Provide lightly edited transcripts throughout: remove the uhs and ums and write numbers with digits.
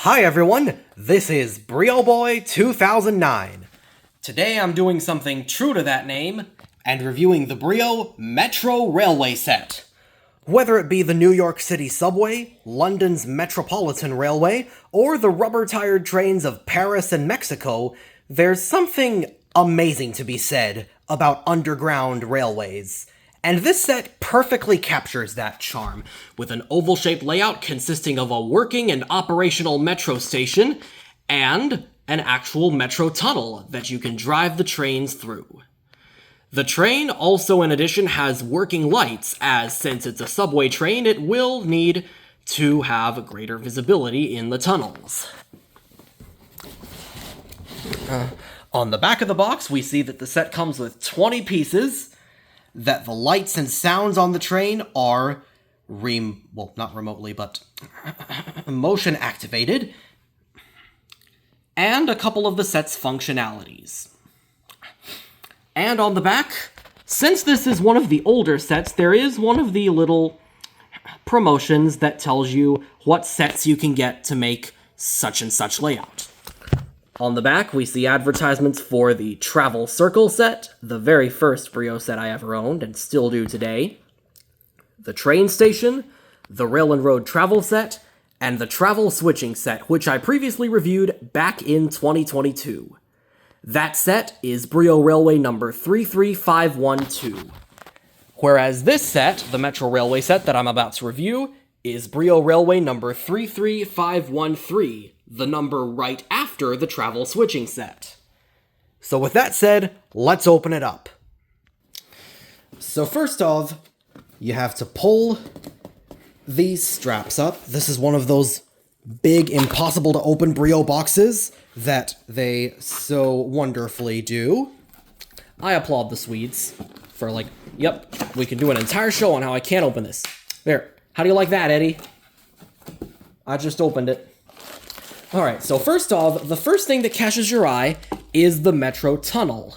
Hi everyone, this is BRIO Boy 2009. Today I'm doing something true to that name and reviewing the BRIO Metro Railway set. Whether it be the New York City subway, London's Metropolitan Railway, or the rubber-tired trains of Paris and Mexico, there's something amazing to be said about underground railways. And this set perfectly captures that charm, with an oval-shaped layout consisting of a working and operational metro station, and an actual metro tunnel that you can drive the trains through. The train also, in addition, has working lights, as since it's a subway train, it will need to have greater visibility in the tunnels. On the back of the box, we see that the set comes with 20 pieces, that the lights and sounds on the train are not remotely, but motion activated, and a couple of the set's functionalities. And on the back, since this is one of the older sets, there is one of the little promotions that tells you what sets you can get to make such and such layout. On the back, we see advertisements for the Travel Circle set, the very first BRIO set I ever owned, and still do today, the Train Station, the Rail and Road Travel set, and the Travel Switching set, which I previously reviewed back in 2022. That set is BRIO Railway number 33512. Whereas this set, the Metro Railway set that I'm about to review, is BRIO Railway number 33513. The number right after the travel switching set. So with that said, let's open it up. So first off, you have to pull these straps up. This is one of those big, impossible to open BRIO boxes that they so wonderfully do. I applaud the Swedes for yep, we can do an entire show on how I can't open this. There, how do you like that, Eddie? I just opened it. Alright, so first off, the first thing that catches your eye is the Metro Tunnel,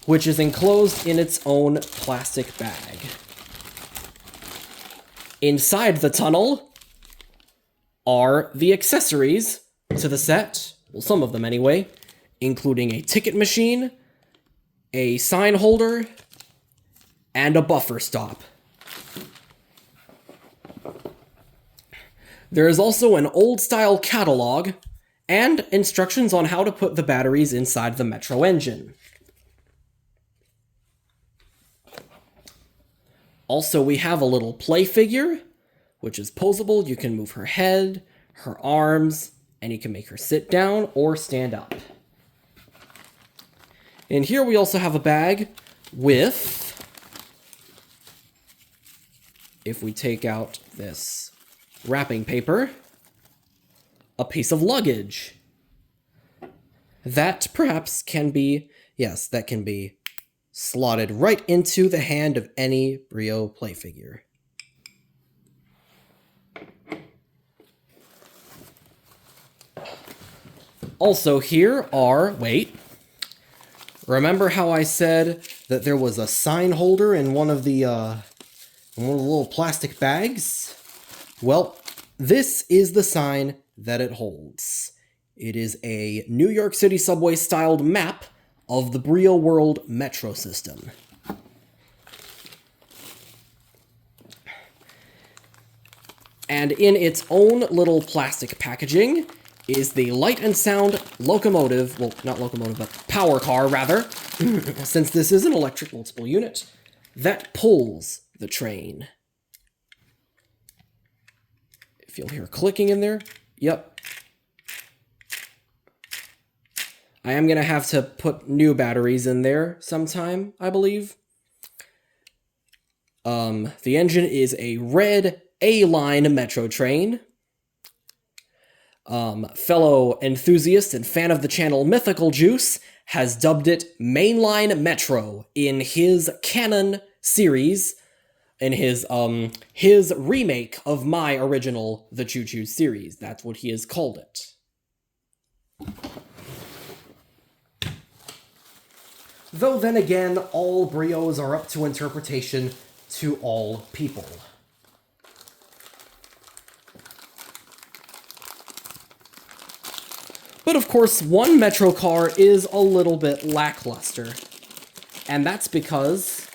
which is enclosed in its own plastic bag. Inside the tunnel are the accessories to the set, well, some of them anyway, including a ticket machine, a sign holder, and a buffer stop. There is also an old-style catalog and instructions on how to put the batteries inside the Metro engine. Also, we have a little play figure, which is posable. You can move her head, her arms, and you can make her sit down or stand up. And here we also have a bag with, if we take out this wrapping paper, a piece of luggage. That perhaps can be, yes, that can be slotted right into the hand of any BRIO play figure. Also here are, remember how I said that there was a sign holder in one of the little plastic bags? Well, this is the sign that it holds. It is a New York City subway-styled map of the BRIO World metro system. And in its own little plastic packaging is the light and sound locomotive, well, not locomotive, but power car, rather, since this is an electric multiple unit, that pulls the train. You'll hear clicking in there. Yep. I am going to have to put new batteries in there sometime, I believe. The engine is a red A-line metro train. Fellow enthusiast and fan of the channel Mythical Juice has dubbed it Mainline Metro in his canon series, in his remake of my original The Choo-Choos series. That's what he has called it. Though then again, all BRIOs are up to interpretation to all people. But of course, one Metro car is a little bit lackluster. And that's because,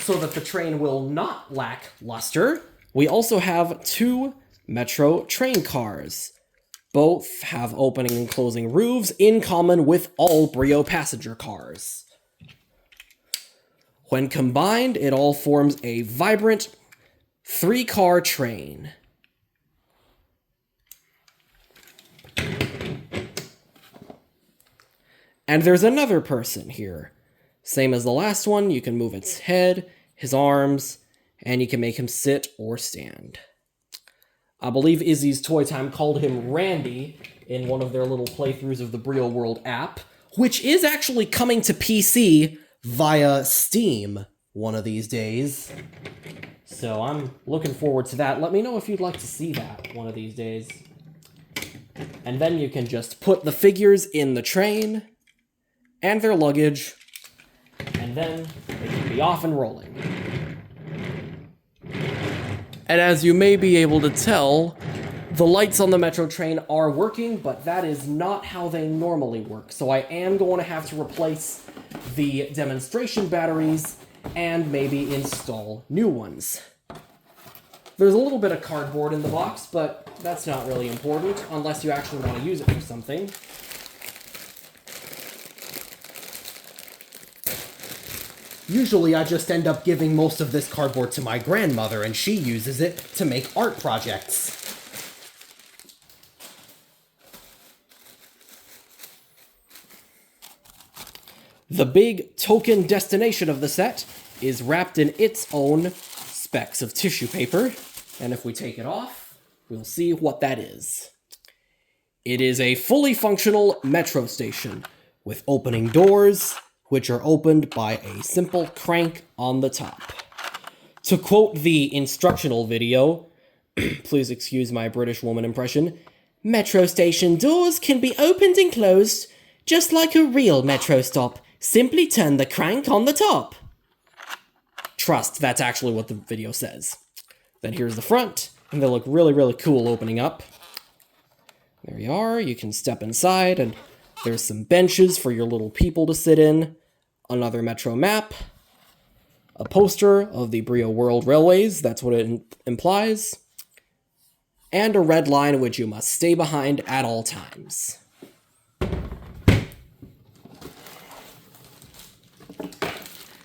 so that the train will not lack luster, we also have two Metro train cars. Both have opening and closing roofs in common with all BRIO passenger cars. When combined, it all forms a vibrant three-car train. And there's another person here. Same as the last one, you can move its head, his arms, and you can make him sit or stand. I believe Izzy's Toy Time called him Randy in one of their little playthroughs of the BRIO World app, which is actually coming to PC via Steam one of these days. So I'm looking forward to that. Let me know if you'd like to see that one of these days. And then you can just put the figures in the train and their luggage, and then they can be off and rolling. And as you may be able to tell, the lights on the Metro train are working, but that is not how they normally work. So I am going to have to replace the demonstration batteries and maybe install new ones. There's a little bit of cardboard in the box, but that's not really important unless you actually want to use it for something. Usually I just end up giving most of this cardboard to my grandmother, and she uses it to make art projects. The big token destination of the set is wrapped in its own specks of tissue paper, and if we take it off, we'll see what that is. It is a fully functional metro station with opening doors, which are opened by a simple crank on the top. To quote the instructional video, please excuse my British woman impression, metro station doors can be opened and closed just like a real metro stop. Simply turn the crank on the top. Trust, that's actually what the video says. Then here's the front, and they look really, really cool opening up. There you are, you can step inside, and there's some benches for your little people to sit in, another metro map, a poster of the BRIO World Railways, that's what it implies, and a red line which you must stay behind at all times.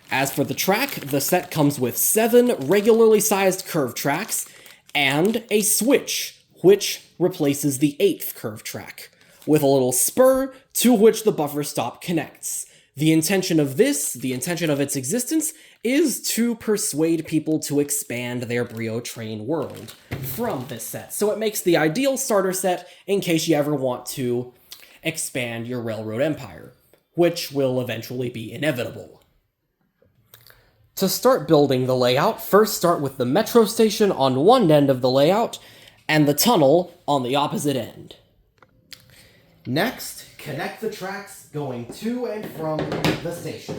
As for the track, the set comes with 7 regularly sized curved tracks and a switch, which replaces the 8th curved track, with a little spur to which the buffer stop connects. The intention of its existence, is to persuade people to expand their BRIO train world from this set. So it makes the ideal starter set in case you ever want to expand your railroad empire, which will eventually be inevitable. To start building the layout, first start with the metro station on one end of the layout and the tunnel on the opposite end. Next, connect the tracks going to and from the station.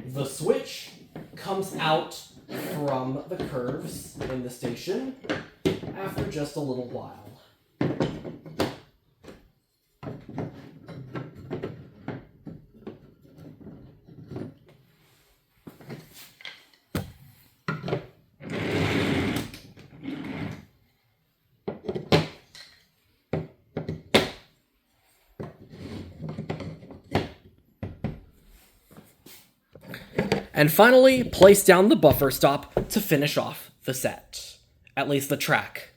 The switch comes out from the curves in the station after just a little while. And finally, place down the buffer stop to finish off the set. At least the track.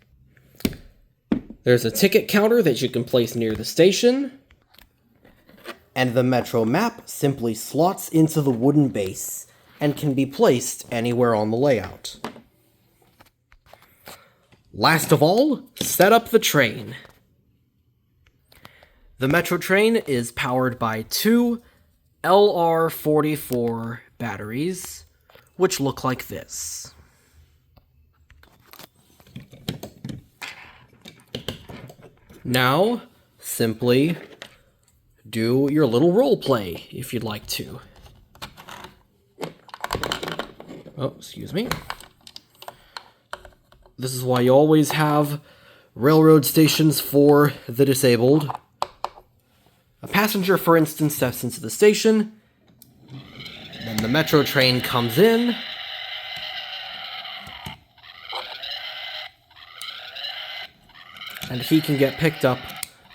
There's a ticket counter that you can place near the station. And the metro map simply slots into the wooden base and can be placed anywhere on the layout. Last of all, set up the train. The metro train is powered by 2 LR44 batteries, which look like this. Now, simply do your little role play if you'd like to. Oh, excuse me. This is why you always have railroad stations for the disabled. A passenger, for instance, steps into the station. Then the metro train comes in. And he can get picked up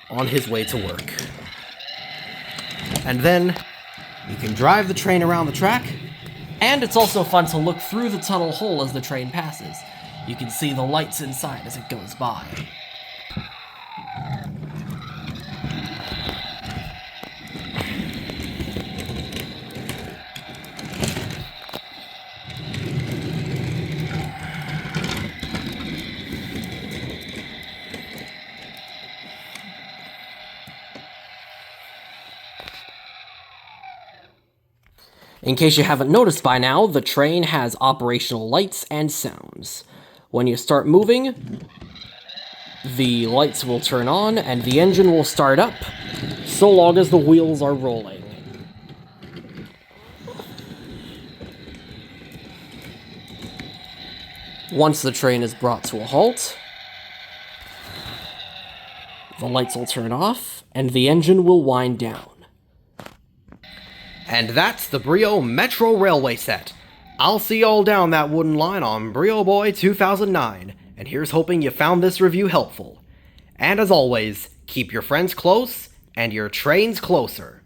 on his way to work. And then you can drive the train around the track. And it's also fun to look through the tunnel hole as the train passes. You can see the lights inside as it goes by. In case you haven't noticed by now, the train has operational lights and sounds. When you start moving, the lights will turn on and the engine will start up, so long as the wheels are rolling. Once the train is brought to a halt, the lights will turn off and the engine will wind down. And that's the BRIO Metro Railway set. I'll see y'all down that wooden line on BRIO Boy 2009, and here's hoping you found this review helpful. And as always, keep your friends close and your trains closer.